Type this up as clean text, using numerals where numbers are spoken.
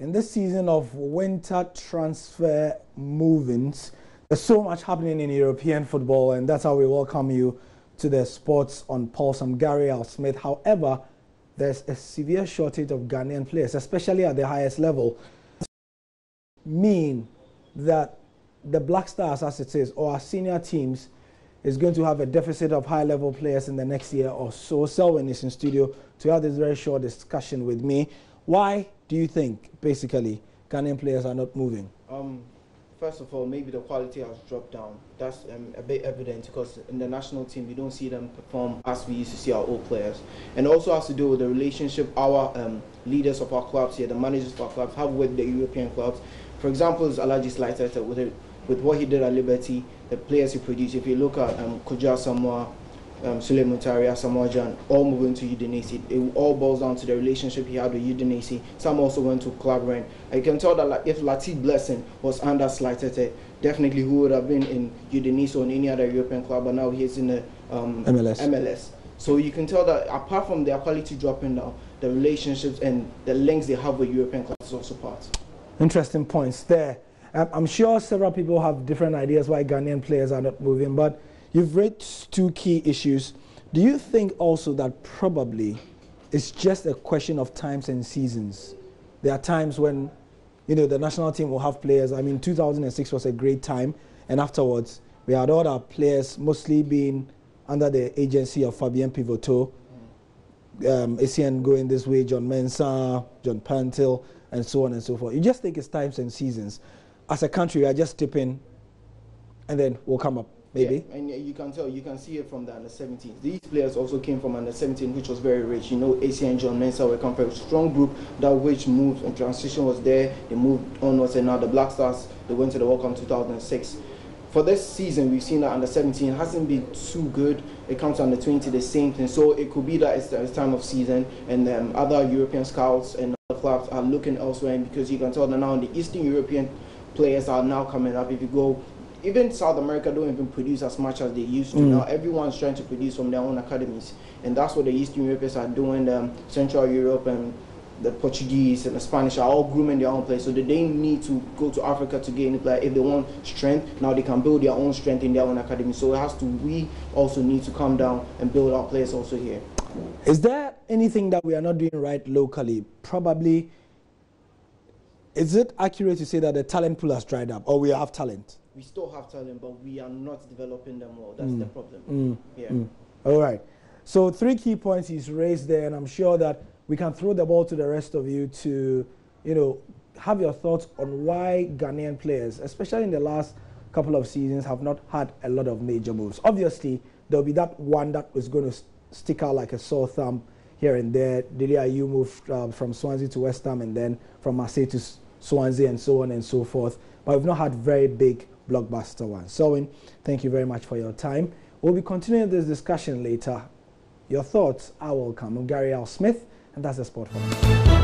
in this season of winter transfer movements, there's so much happening in European football, and that's how we welcome you to the Sports on Pulse. I'm Gary Al Smith. However, there's a severe shortage of Ghanaian players, especially at the highest level. Mean that the Black Stars, as it is, or our senior teams, is going to have a deficit of high-level players in the next year or so. Selwyn is in studio to have this very short discussion with me. Why do you think, basically, Ghanaian players are not moving? First of all, maybe the quality has dropped down. That's a bit evident because in the national team, we don't see them perform as we used to see our old players. And also has to do with the relationship our leaders of our clubs here, the managers of our clubs, have with the European clubs. For example, Alaji Slaitete with what he did at Liberty, the players he produced. If you look at Kuja Samoa, Suleiman Taria, Samoa Jan, all moving to Udinese. It all boils down to the relationship he had with Udinese. Some also went to Club Rennes. I can tell that if Latif Blessing was under Slaitete, definitely he would have been in Udinese or in any other European club, but now he's in the MLS. So you can tell that apart from their quality dropping down, the relationships and the links they have with European clubs is also part. Interesting points there. I'm sure several people have different ideas why Ghanaian players are not moving, but you've raised two key issues. Do you think also that probably it's just a question of times and seasons? There are times when, you know, the national team will have players. I mean, 2006 was a great time, and afterwards we had all our players mostly being under the agency of Fabien Pivotot, ACN going this way, John Mensah, John Pantil, and so on and so forth. You just think it's times and seasons. As a country, we are just tipping, and then we'll come up. Maybe. Yeah, and you can tell, you can see it from the under-17. These players also came from under-17, which was very rich. You know, ACN and John Mensah were come from a strong group that which moved and transition was there. They moved onwards, and now the Black Stars, they went to the World Cup in 2006. For this season, we've seen that under-17 hasn't been too good. It comes to under-20, the same thing. So it could be that it's time of season, and other European scouts and other clubs are looking elsewhere, because you can tell that now the Eastern European players are now coming up. If you go, even South America don't even produce as much as they used to. Now everyone's trying to produce from their own academies, and that's what the Eastern Europeans are doing. Central Europe and the Portuguese and the Spanish are all grooming their own players, so that they need to go to Africa to gain it. Like if they want strength, now they can build their own strength in their own academy. So it has to. We also need to come down and build our players also here. Is there anything that we are not doing right locally? Probably. Is it accurate to say that the talent pool has dried up, or we have talent? We still have talent, but we are not developing them well. That's the problem. All right. So 3 key points he's raised there, and I'm sure that we can throw the ball to the rest of you to, you know, have your thoughts on why Ghanaian players, especially in the last couple of seasons, have not had a lot of major moves. Obviously, there'll be that one that was going to stick out like a sore thumb here and there. Dele Ayew moved from Swansea to West Ham, and then from Marseille to Swansea, and so on and so forth. But we've not had very big blockbuster ones. Selwyn, thank you very much for your time. We'll be continuing this discussion later. Your thoughts are welcome. I'm Gary Al Smith, and that's the Sport Forum.